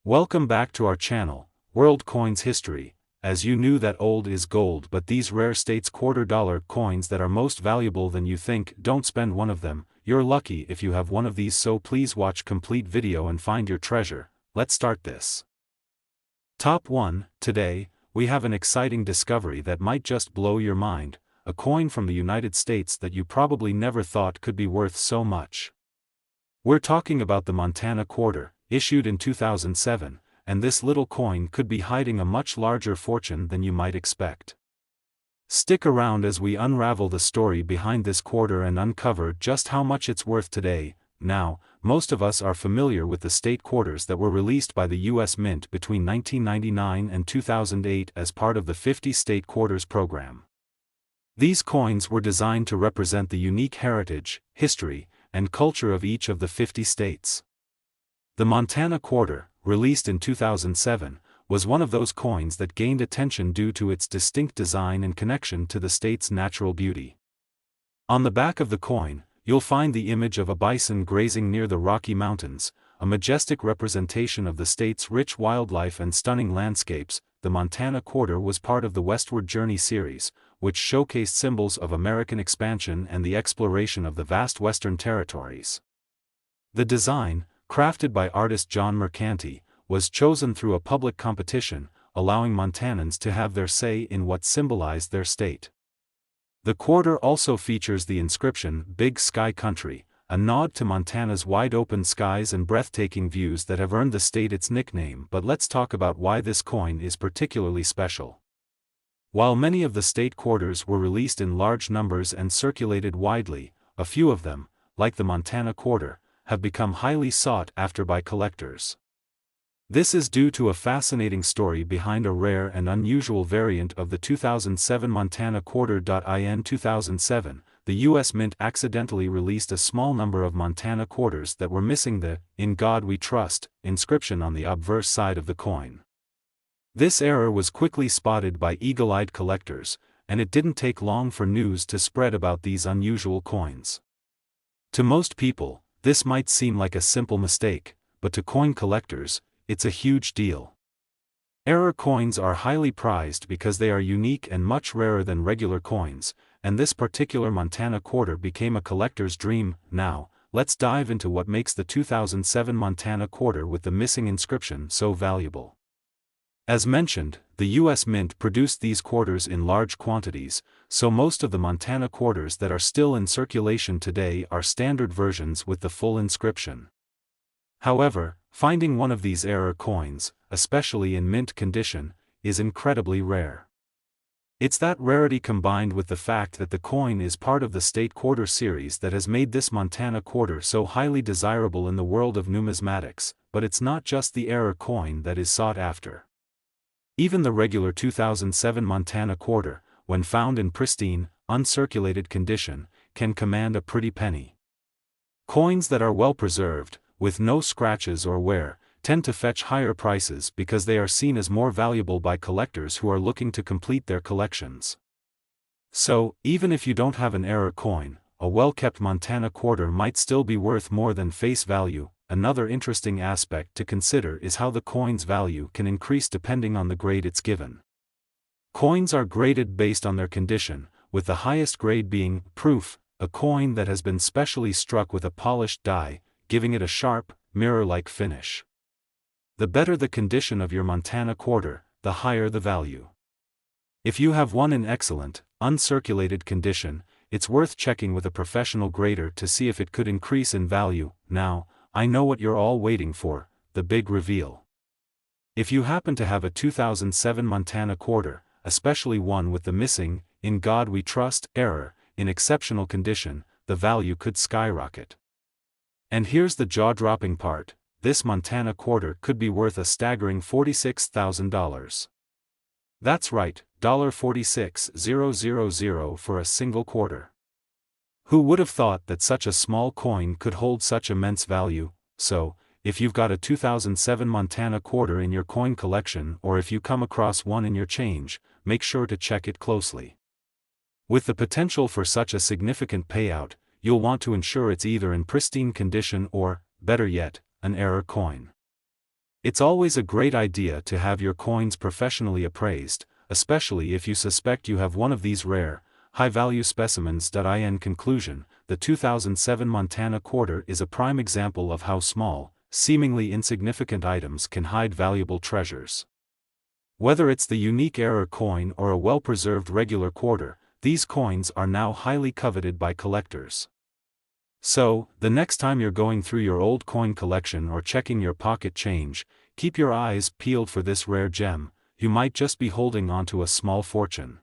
Welcome back to our channel, World Coins History. As you knew that old is gold, but these rare states $quarter coins that are most valuable than you think, don't spend one of them. You're lucky if you have one of these, so please watch complete video and find your treasure. Let's start this. Top 1. Today, we have an exciting discovery that might just blow your mind, a coin from the United States that you probably never thought could be worth so much. We're talking about the Montana quarter, issued in 2007, and this little coin could be hiding a much larger fortune than you might expect. Stick around as we unravel the story behind this quarter and uncover just how much it's worth today. Now, most of us are familiar with the state quarters that were released by the U.S. Mint between 1999 and 2008 as part of the 50 State Quarters program. These coins were designed to represent the unique heritage, history, and culture of each of the 50 states. The Montana quarter, released in 2007, was one of those coins that gained attention due to its distinct design and connection to the state's natural beauty. On the back of the coin, you'll find the image of a bison grazing near the Rocky Mountains, a majestic representation of the state's rich wildlife and stunning landscapes. The Montana quarter was part of the Westward Journey series, which showcased symbols of American expansion and the exploration of the vast Western territories. The design, crafted by artist John Mercanti, was chosen through a public competition, allowing Montanans to have their say in what symbolized their state. The quarter also features the inscription "Big Sky Country," a nod to Montana's wide-open skies and breathtaking views that have earned the state its nickname. But let's talk about why this coin is particularly special. While many of the state quarters were released in large numbers and circulated widely, a few of them, like the Montana quarter, have become highly sought after by collectors. This is due to a fascinating story behind a rare and unusual variant of the 2007 Montana quarter. In 2007, the U.S. Mint accidentally released a small number of Montana quarters that were missing the "In God We Trust" inscription on the obverse side of the coin. This error was quickly spotted by eagle-eyed collectors, and it didn't take long for news to spread about these unusual coins. To most people, this might seem like a simple mistake, but to coin collectors, it's a huge deal. Error coins are highly prized because they are unique and much rarer than regular coins, and this particular Montana quarter became a collector's dream. Now, let's dive into what makes the 2007 Montana quarter with the missing inscription so valuable. As mentioned, the U.S. Mint produced these quarters in large quantities, so most of the Montana quarters that are still in circulation today are standard versions with the full inscription. However, finding one of these error coins, especially in mint condition, is incredibly rare. It's that rarity combined with the fact that the coin is part of the state quarter series that has made this Montana quarter so highly desirable in the world of numismatics. But it's not just the error coin that is sought after. Even the regular 2007 Montana quarter, when found in pristine, uncirculated condition, can command a pretty penny. Coins that are well preserved, with no scratches or wear, tend to fetch higher prices because they are seen as more valuable by collectors who are looking to complete their collections. So, even if you don't have an error coin, a well-kept Montana quarter might still be worth more than face value. Another interesting aspect to consider is how the coin's value can increase depending on the grade it's given. Coins are graded based on their condition, with the highest grade being proof, a coin that has been specially struck with a polished die, giving it a sharp, mirror-like finish. The better the condition of your Montana quarter, the higher the value. If you have one in excellent, uncirculated condition, it's worth checking with a professional grader to see if it could increase in value. Now, I know what you're all waiting for, the big reveal. If you happen to have a 2007 Montana quarter, especially one with the missing "In God We Trust" error, in exceptional condition, the value could skyrocket. And here's the jaw-dropping part: this Montana quarter could be worth a staggering $46,000. That's right, $46,000 for a single quarter. Who would have thought that such a small coin could hold such immense value? So, if you've got a 2007 Montana quarter in your coin collection, or if you come across one in your change, make sure to check it closely. With the potential for such a significant payout, you'll want to ensure it's either in pristine condition or, better yet, an error coin. It's always a great idea to have your coins professionally appraised, especially if you suspect you have one of these rare, high-value specimens. In conclusion, the 2007 Montana quarter is a prime example of how small, seemingly insignificant items can hide valuable treasures. Whether it's the unique error coin or a well-preserved regular quarter, these coins are now highly coveted by collectors. So, the next time you're going through your old coin collection or checking your pocket change, keep your eyes peeled for this rare gem. You might just be holding onto a small fortune.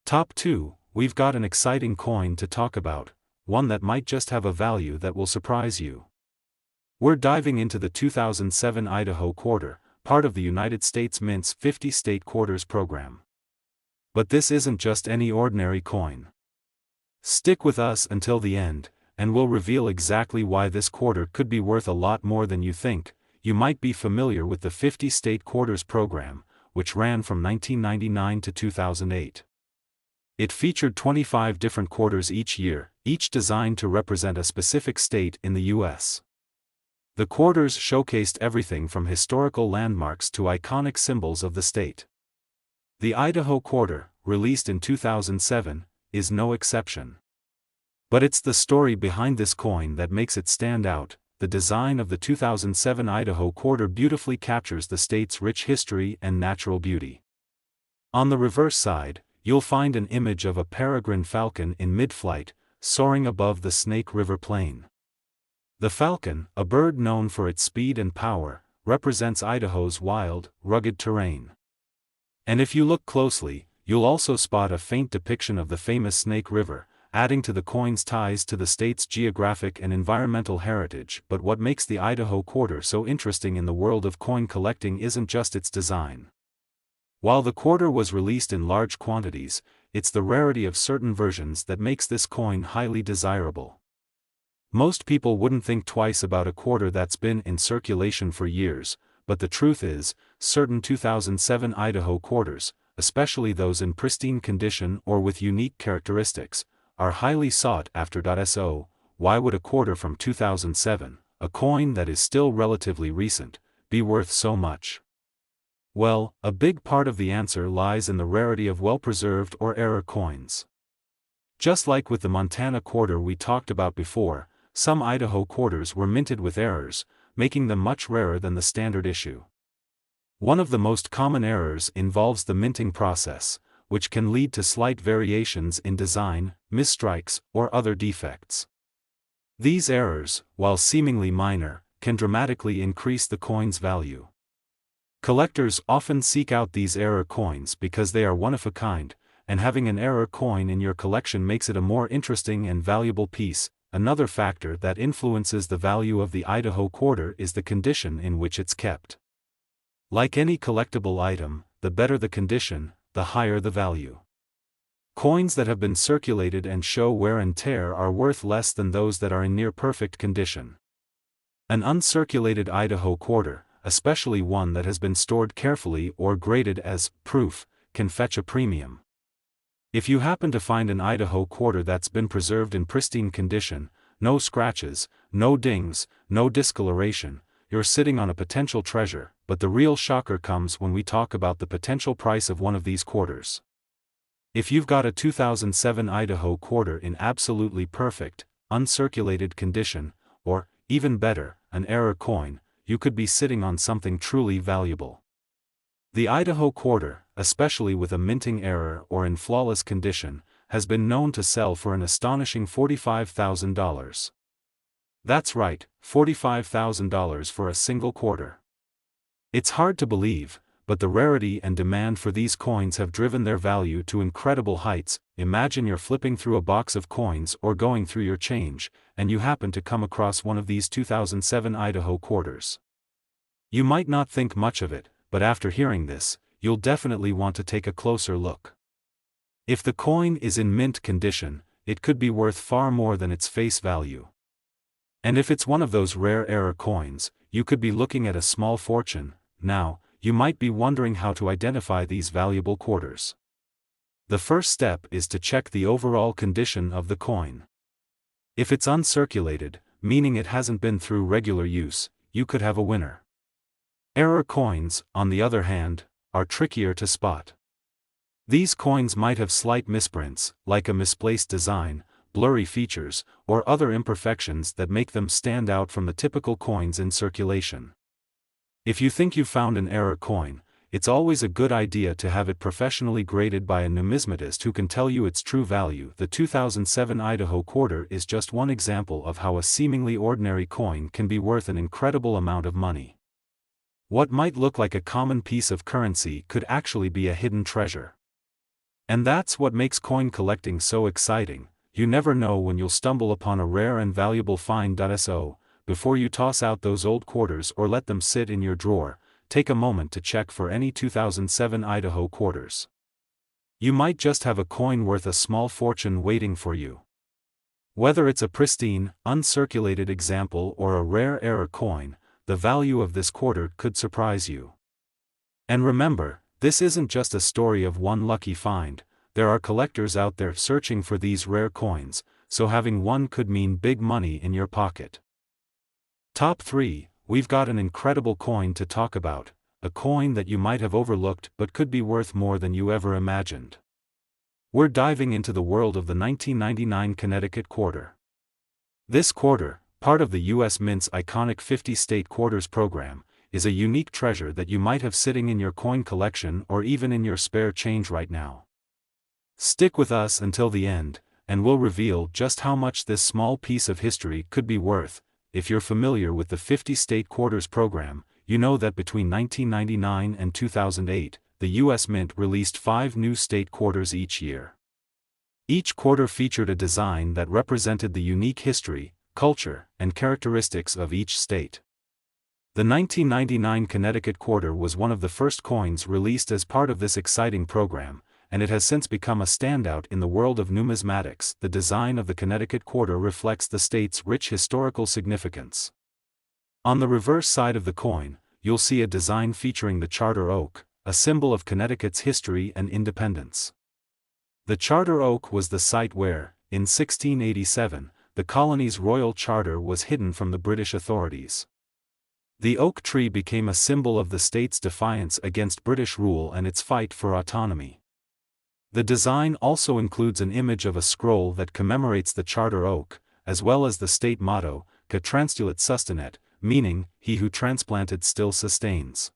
Top 2, we've got an exciting coin to talk about, one that might just have a value that will surprise you. We're diving into the 2007 Idaho quarter, part of the United States Mint's 50 state quarters program. But this isn't just any ordinary coin. Stick with us until the end, and we'll reveal exactly why this quarter could be worth a lot more than you think. You might be familiar with the 50 state quarters program, which ran from 1999 to 2008. It featured 25 different quarters each year, each designed to represent a specific state in the U.S. The quarters showcased everything from historical landmarks to iconic symbols of the state. The Idaho quarter, released in 2007, is no exception. But it's the story behind this coin that makes it stand out. The design of the 2007 Idaho quarter beautifully captures the state's rich history and natural beauty. On the reverse side, you'll find an image of a peregrine falcon in mid-flight, soaring above the Snake River plain. The falcon, a bird known for its speed and power, represents Idaho's wild, rugged terrain. And if you look closely, you'll also spot a faint depiction of the famous Snake River, adding to the coin's ties to the state's geographic and environmental heritage. But what makes the Idaho quarter so interesting in the world of coin collecting isn't just its design. While the quarter was released in large quantities, it's the rarity of certain versions that makes this coin highly desirable. Most people wouldn't think twice about a quarter that's been in circulation for years, but the truth is, certain 2007 Idaho quarters, especially those in pristine condition or with unique characteristics, are highly sought after. So, why would a quarter from 2007, a coin that is still relatively recent, be worth so much? Well, a big part of the answer lies in the rarity of well-preserved or error coins. Just like with the Montana quarter we talked about before, some Idaho quarters were minted with errors, making them much rarer than the standard issue. One of the most common errors involves the minting process, which can lead to slight variations in design, misstrikes, or other defects. These errors, while seemingly minor, can dramatically increase the coin's value. Collectors often seek out these error coins because they are one of a kind, and having an error coin in your collection makes it a more interesting and valuable piece. Another factor that influences the value of the Idaho quarter is the condition in which it's kept. Like any collectible item, the better the condition, the higher the value. Coins that have been circulated and show wear and tear are worth less than those that are in near-perfect condition. An uncirculated Idaho quarter, especially one that has been stored carefully or graded as proof, can fetch a premium. If you happen to find an Idaho quarter that's been preserved in pristine condition, no scratches, no dings, no discoloration, you're sitting on a potential treasure. But the real shocker comes when we talk about the potential price of one of these quarters. If you've got a 2007 Idaho quarter in absolutely perfect, uncirculated condition, or, even better, an error coin, you could be sitting on something truly valuable. The Idaho quarter, especially with a minting error or in flawless condition, has been known to sell for an astonishing $45,000. That's right, $45,000 for a single quarter. It's hard to believe, but the rarity and demand for these coins have driven their value to incredible heights. Imagine you're flipping through a box of coins or going through your change, and you happen to come across one of these 2007 Idaho quarters. You might not think much of it, but after hearing this, you'll definitely want to take a closer look. If the coin is in mint condition, it could be worth far more than its face value. And if it's one of those rare error coins, you could be looking at a small fortune. Now, you might be wondering how to identify these valuable quarters. The first step is to check the overall condition of the coin. If it's uncirculated, meaning it hasn't been through regular use, you could have a winner. Error coins, on the other hand, are trickier to spot. These coins might have slight misprints, like a misplaced design, blurry features, or other imperfections that make them stand out from the typical coins in circulation. If you think you've found an error coin, it's always a good idea to have it professionally graded by a numismatist who can tell you its true value. The 2007 Idaho quarter is just one example of how a seemingly ordinary coin can be worth an incredible amount of money. What might look like a common piece of currency could actually be a hidden treasure. And that's what makes coin collecting so exciting. You never know when you'll stumble upon a rare and valuable find. So, before you toss out those old quarters or let them sit in your drawer, take a moment to check for any 2007 Idaho quarters. You might just have a coin worth a small fortune waiting for you. Whether it's a pristine, uncirculated example or a rare error coin, the value of this quarter could surprise you. And remember, this isn't just a story of one lucky find. There are collectors out there searching for these rare coins, so having one could mean big money in your pocket. Top 3, we've got an incredible coin to talk about, a coin that you might have overlooked but could be worth more than you ever imagined. We're diving into the world of the 1999 Connecticut quarter. This quarter, part of the U.S. Mint's iconic 50-state quarters program, is a unique treasure that you might have sitting in your coin collection or even in your spare change right now. Stick with us until the end, and we'll reveal just how much this small piece of history could be worth. If you're familiar with the 50-state quarters program, you know that between 1999 and 2008, the U.S. Mint released 5 new state quarters each year. Each quarter featured a design that represented the unique history, culture, and characteristics of each state. The 1999 Connecticut quarter was one of the first coins released as part of this exciting program, and it has since become a standout in the world of numismatics. The design of the Connecticut quarter reflects the state's rich historical significance. On the reverse side of the coin, you'll see a design featuring the charter oak, a symbol of Connecticut's history and independence. The charter oak was the site where, in 1687, the colony's royal charter was hidden from the British authorities. The oak tree became a symbol of the state's defiance against British rule and its fight for autonomy. The design also includes an image of a scroll that commemorates the charter oak, as well as the state motto, Que transtulet sustinet, meaning, he who transplanted still sustains.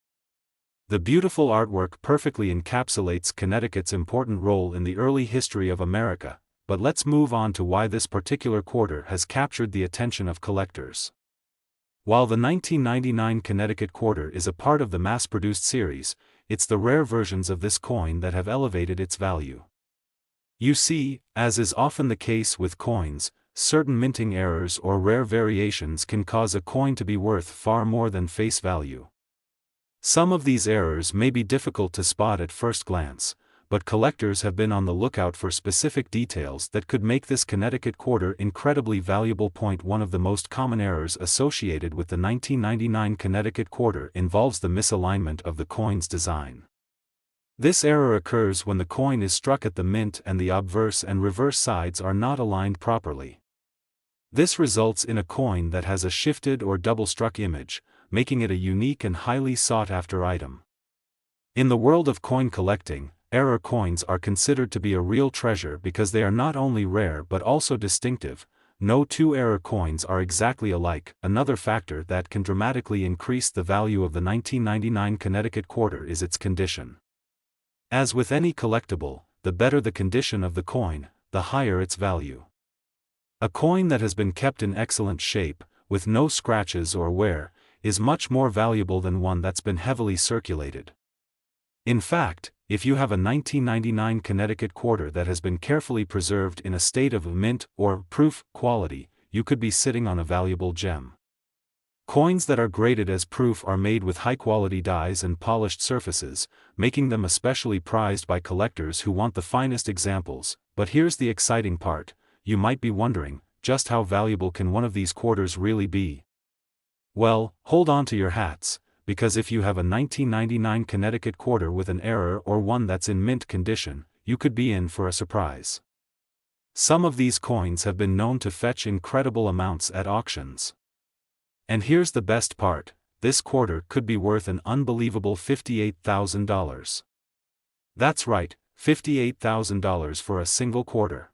The beautiful artwork perfectly encapsulates Connecticut's important role in the early history of America, but let's move on to why this particular quarter has captured the attention of collectors. While the 1999 Connecticut quarter is a part of the mass-produced series, it's the rare versions of this coin that have elevated its value. You see, as is often the case with coins, certain minting errors or rare variations can cause a coin to be worth far more than face value. Some of these errors may be difficult to spot at first glance, but collectors have been on the lookout for specific details that could make this Connecticut quarter incredibly valuable. One of the most common errors associated with the 1999 Connecticut quarter involves the misalignment of the coin's design. This error occurs when the coin is struck at the mint and the obverse and reverse sides are not aligned properly. This results in a coin that has a shifted or double-struck image, making it a unique and highly sought-after item. In the world of coin collecting, error coins are considered to be a real treasure because they are not only rare but also distinctive. No two error coins are exactly alike. Another factor that can dramatically increase the value of the 1999 Connecticut quarter is its condition. As with any collectible, the better the condition of the coin, the higher its value. A coin that has been kept in excellent shape, with no scratches or wear, is much more valuable than one that's been heavily circulated. In fact, if you have a 1999 Connecticut quarter that has been carefully preserved in a state of mint or proof quality, you could be sitting on a valuable gem. Coins that are graded as proof are made with high-quality dies and polished surfaces, making them especially prized by collectors who want the finest examples. But here's the exciting part: you might be wondering, just how valuable can one of these quarters really be? Well, hold on to your hats, because if you have a 1999 Connecticut quarter with an error or one that's in mint condition, you could be in for a surprise. Some of these coins have been known to fetch incredible amounts at auctions. And here's the best part: this quarter could be worth an unbelievable $58,000. That's right, $58,000 for a single quarter.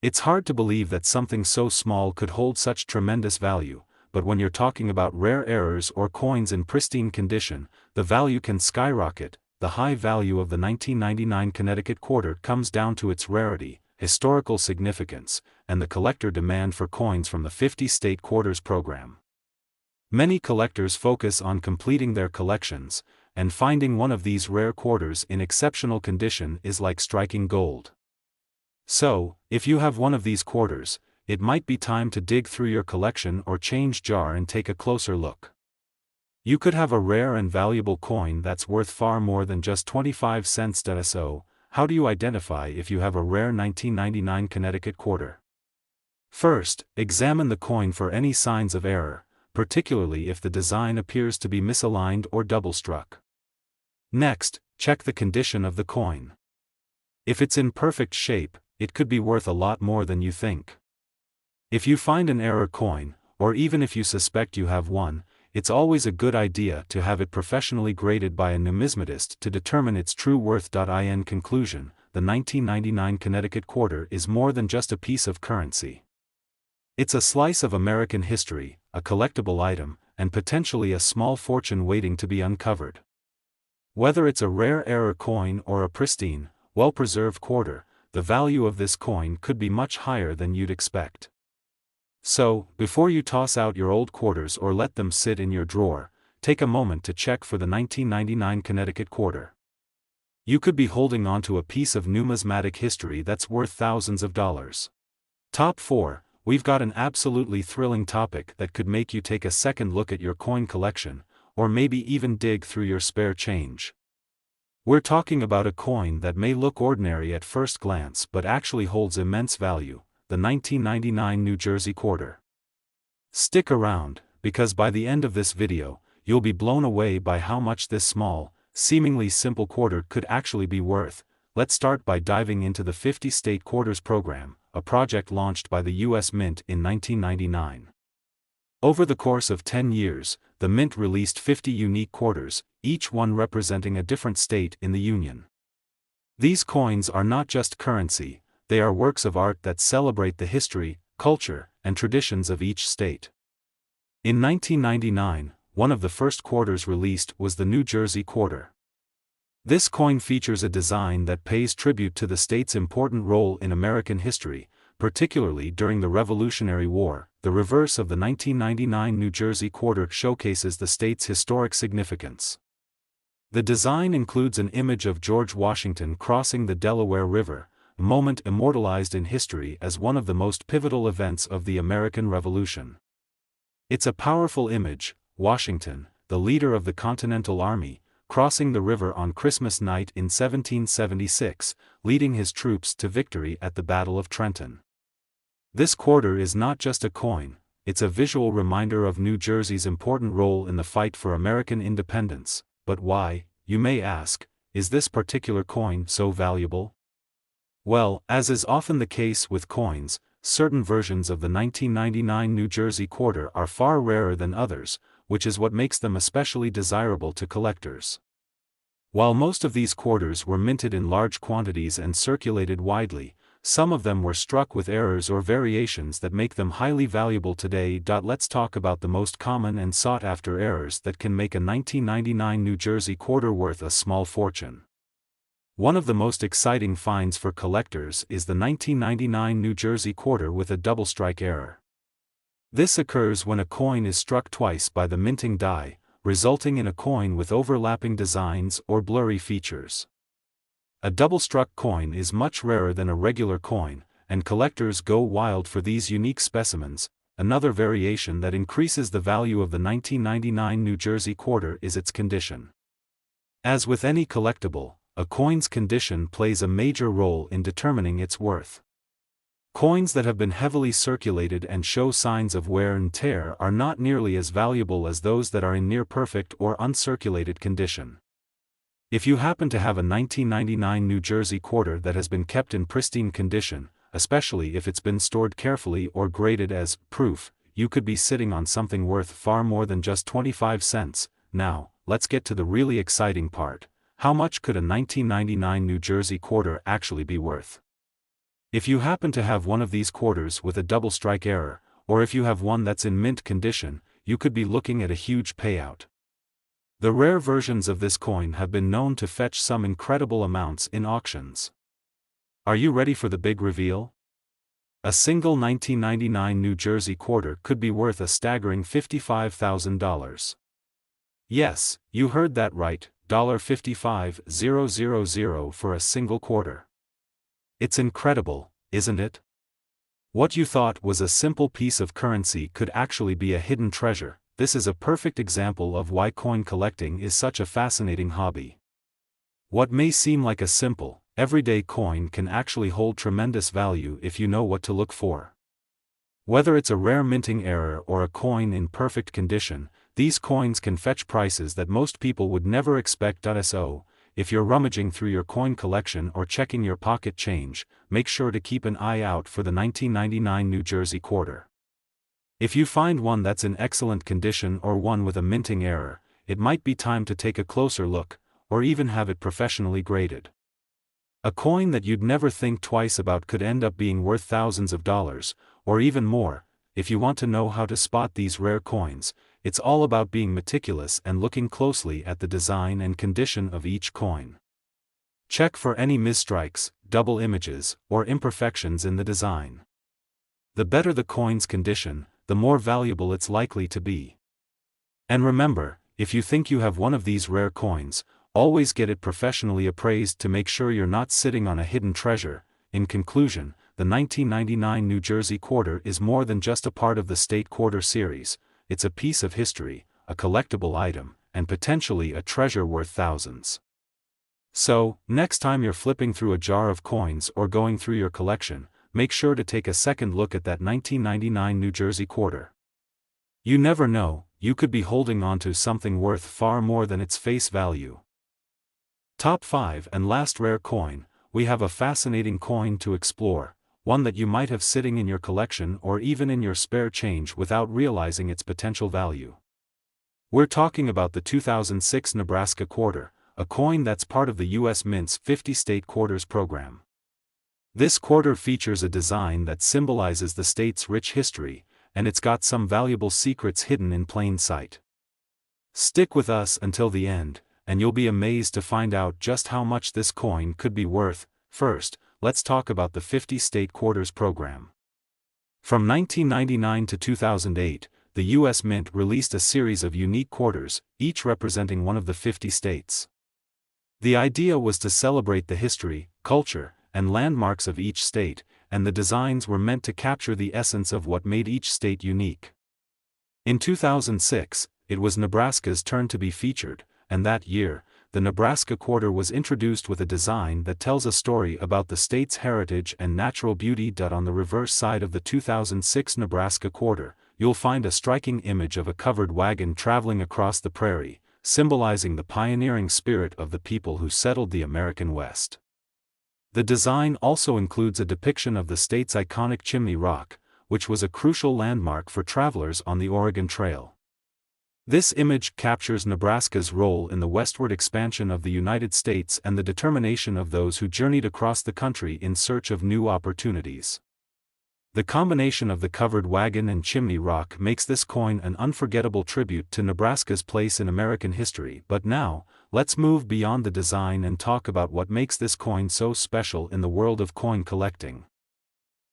It's hard to believe that something so small could hold such tremendous value, but when you're talking about rare errors or coins in pristine condition, the value can skyrocket. The high value of the 1999 Connecticut quarter comes down to its rarity, historical significance, and the collector demand for coins from the 50-state quarters program. Many collectors focus on completing their collections, and finding one of these rare quarters in exceptional condition is like striking gold. So, if you have one of these quarters, it might be time to dig through your collection or change jar and take a closer look. You could have a rare and valuable coin that's worth far more than just 25 cents. So, how do you identify if you have a rare 1999 Connecticut quarter? First, examine the coin for any signs of error, particularly if the design appears to be misaligned or double-struck. Next, check the condition of the coin. If it's in perfect shape, it could be worth a lot more than you think. If you find an error coin, or even if you suspect you have one, it's always a good idea to have it professionally graded by a numismatist to determine its true worth. In conclusion, the 1999 Connecticut quarter is more than just a piece of currency. It's a slice of American history, a collectible item, and potentially a small fortune waiting to be uncovered. Whether it's a rare error coin or a pristine, well-preserved quarter, the value of this coin could be much higher than you'd expect. So, before you toss out your old quarters or let them sit in your drawer, take a moment to check for the 1999 Connecticut quarter. You could be holding onto a piece of numismatic history that's worth thousands of dollars. Top 4, we've got an absolutely thrilling topic that could make you take a second look at your coin collection, or maybe even dig through your spare change. We're talking about a coin that may look ordinary at first glance but actually holds immense value. The 1999 New Jersey quarter. Stick around, because by the end of this video, you'll be blown away by how much this small, seemingly simple quarter could actually be worth. Let's start by diving into the 50-state quarters program, a project launched by the U.S. Mint in 1999. Over the course of 10 years, the Mint released 50 unique quarters, each one representing a different state in the Union. These coins are not just currency, they are works of art that celebrate the history, culture, and traditions of each state. In 1999, one of the first quarters released was the New Jersey quarter. This coin features a design that pays tribute to the state's important role in American history, particularly during the Revolutionary War. The reverse of the 1999 New Jersey quarter showcases the state's historic significance. The design includes an image of George Washington crossing the Delaware River, a moment immortalized in history as one of the most pivotal events of the American Revolution. It's a powerful image, Washington, the leader of the Continental Army, crossing the river on Christmas night in 1776, leading his troops to victory at the Battle of Trenton. This quarter is not just a coin, it's a visual reminder of New Jersey's important role in the fight for American independence. But why, you may ask, is this particular coin so valuable? Well, as is often the case with coins, certain versions of the 1999 New Jersey quarter are far rarer than others, which is what makes them especially desirable to collectors. While most of these quarters were minted in large quantities and circulated widely, some of them were struck with errors or variations that make them highly valuable today. Let's talk about the most common and sought-after errors that can make a 1999 New Jersey quarter worth a small fortune. One of the most exciting finds for collectors is the 1999 New Jersey quarter with a double strike error. This occurs when a coin is struck twice by the minting die, resulting in a coin with overlapping designs or blurry features. A double-struck coin is much rarer than a regular coin, and collectors go wild for these unique specimens. Another variation that increases the value of the 1999 New Jersey quarter is its condition. As with any collectible, a coin's condition plays a major role in determining its worth. Coins that have been heavily circulated and show signs of wear and tear are not nearly as valuable as those that are in near-perfect or uncirculated condition. If you happen to have a 1999 New Jersey quarter that has been kept in pristine condition, especially if it's been stored carefully or graded as proof, you could be sitting on something worth far more than just 25 cents. Now, let's get to the really exciting part. How much could a 1999 New Jersey quarter actually be worth? If you happen to have one of these quarters with a double strike error, or if you have one that's in mint condition, you could be looking at a huge payout. The rare versions of this coin have been known to fetch some incredible amounts in auctions. Are you ready for the big reveal? A single 1999 New Jersey quarter could be worth a staggering $55,000. Yes, you heard that right, $55,000 for a single quarter. It's incredible, isn't it? What you thought was a simple piece of currency could actually be a hidden treasure. This is a perfect example of why coin collecting is such a fascinating hobby. What may seem like a simple, everyday coin can actually hold tremendous value if you know what to look for. Whether it's a rare minting error or a coin in perfect condition, these coins can fetch prices that most people would never expect. So, if you're rummaging through your coin collection or checking your pocket change, make sure to keep an eye out for the 1999 New Jersey quarter. If you find one that's in excellent condition or one with a minting error, it might be time to take a closer look, or even have it professionally graded. A coin that you'd never think twice about could end up being worth thousands of dollars, or even more. If you want to know how to spot these rare coins, it's all about being meticulous and looking closely at the design and condition of each coin. Check for any misstrikes, double images, or imperfections in the design. The better the coin's condition, the more valuable it's likely to be. And remember, if you think you have one of these rare coins, always get it professionally appraised to make sure you're not sitting on a hidden treasure. In conclusion, the 1999 New Jersey quarter is more than just a part of the state quarter series. It's a piece of history, a collectible item, and potentially a treasure worth thousands. So, next time you're flipping through a jar of coins or going through your collection, make sure to take a second look at that 1999 New Jersey quarter. You never know, you could be holding onto something worth far more than its face value. Top 5 and last rare coin. We have a fascinating coin to explore, one that you might have sitting in your collection or even in your spare change without realizing its potential value. We're talking about the 2006 Nebraska quarter, a coin that's part of the U.S. Mint's 50-state quarters program. This quarter features a design that symbolizes the state's rich history, and it's got some valuable secrets hidden in plain sight. Stick with us until the end, and you'll be amazed to find out just how much this coin could be worth. First, let's talk about the 50-state quarters program. From 1999 to 2008, the U.S. Mint released a series of unique quarters, each representing one of the 50 states. The idea was to celebrate the history, culture, and landmarks of each state, and the designs were meant to capture the essence of what made each state unique. In 2006, it was Nebraska's turn to be featured, and that year, the Nebraska quarter was introduced with a design that tells a story about the state's heritage and natural beauty. On the reverse side of the 2006 Nebraska quarter, you'll find a striking image of a covered wagon traveling across the prairie, symbolizing the pioneering spirit of the people who settled the American West. The design also includes a depiction of the state's iconic Chimney Rock, which was a crucial landmark for travelers on the Oregon Trail. This image captures Nebraska's role in the westward expansion of the United States and the determination of those who journeyed across the country in search of new opportunities. The combination of the covered wagon and Chimney Rock makes this coin an unforgettable tribute to Nebraska's place in American history. But now, let's move beyond the design and talk about what makes this coin so special in the world of coin collecting.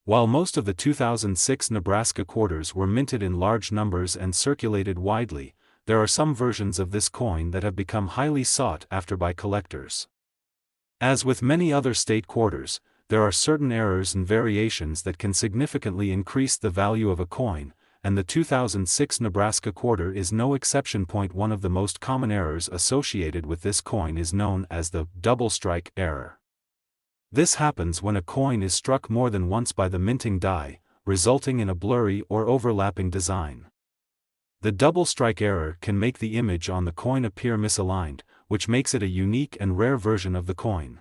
While most of the 2006 Nebraska quarters were minted in large numbers and circulated widely, there are some versions of this coin that have become highly sought after by collectors. As with many other state quarters, there are certain errors and variations that can significantly increase the value of a coin, and the 2006 Nebraska quarter is no exception. One of the most common errors associated with this coin is known as the double strike error. This happens when a coin is struck more than once by the minting die, resulting in a blurry or overlapping design. The double strike error can make the image on the coin appear misaligned, which makes it a unique and rare version of the coin.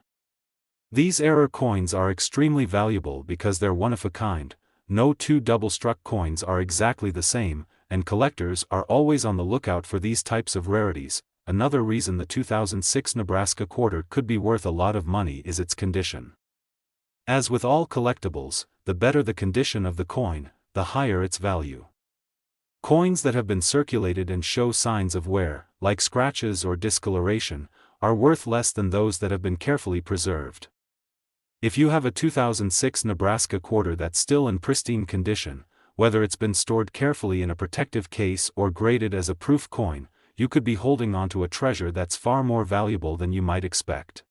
These error coins are extremely valuable because they're one of a kind, no two double-struck coins are exactly the same, and collectors are always on the lookout for these types of rarities. Another reason the 2006 Nebraska quarter could be worth a lot of money is its condition. As with all collectibles, the better the condition of the coin, the higher its value. Coins that have been circulated and show signs of wear, like scratches or discoloration, are worth less than those that have been carefully preserved. If you have a 2006 Nebraska quarter that's still in pristine condition, whether it's been stored carefully in a protective case or graded as a proof coin, you could be holding onto a treasure that's far more valuable than you might expect.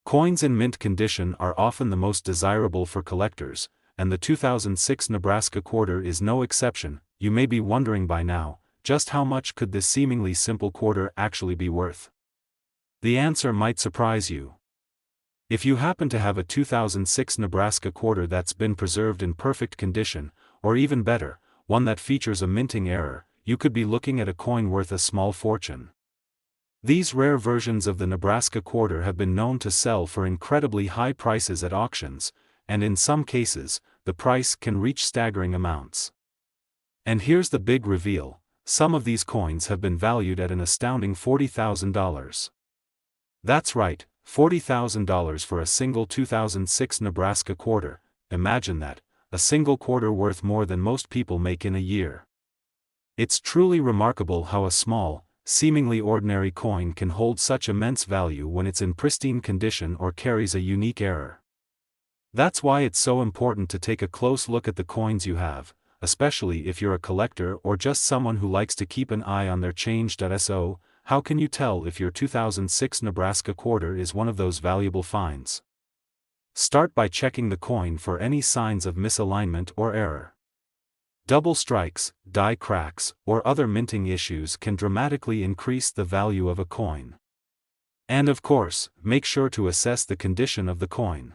Coins in mint condition are often the most desirable for collectors, and the 2006 Nebraska quarter is no exception. You may be wondering by now, just how much could this seemingly simple quarter actually be worth? The answer might surprise you. If you happen to have a 2006 Nebraska quarter that's been preserved in perfect condition, or even better, one that features a minting error, you could be looking at a coin worth a small fortune. These rare versions of the Nebraska quarter have been known to sell for incredibly high prices at auctions, and in some cases, the price can reach staggering amounts. And here's the big reveal: some of these coins have been valued at an astounding $40,000. That's right, $40,000 for a single 2006 Nebraska quarter. Imagine that, a single quarter worth more than most people make in a year. It's truly remarkable how a small, seemingly ordinary coin can hold such immense value when it's in pristine condition or carries a unique error. That's why it's so important to take a close look at the coins you have, especially if you're a collector or just someone who likes to keep an eye on their change.so. How can you tell if your 2006 Nebraska quarter is one of those valuable finds? Start by checking the coin for any signs of misalignment or error. Double strikes, die cracks, or other minting issues can dramatically increase the value of a coin. And of course, make sure to assess the condition of the coin.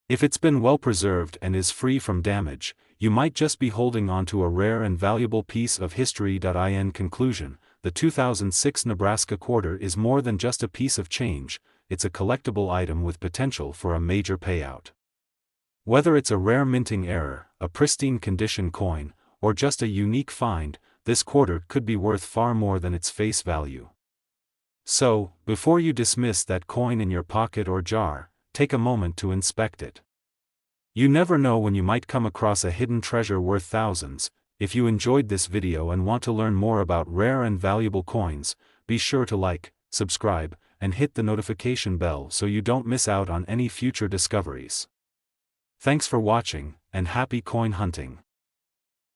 If it's been well preserved and is free from damage, you might just be holding on to a rare and valuable piece of history. In conclusion, the 2006 Nebraska quarter is more than just a piece of change, it's a collectible item with potential for a major payout. Whether it's a rare minting error, a pristine condition coin, or just a unique find, this quarter could be worth far more than its face value. So, before you dismiss that coin in your pocket or jar, take a moment to inspect it. You never know when you might come across a hidden treasure worth thousands. If you enjoyed this video and want to learn more about rare and valuable coins, be sure to like, subscribe, and hit the notification bell so you don't miss out on any future discoveries. Thanks for watching, and happy coin hunting.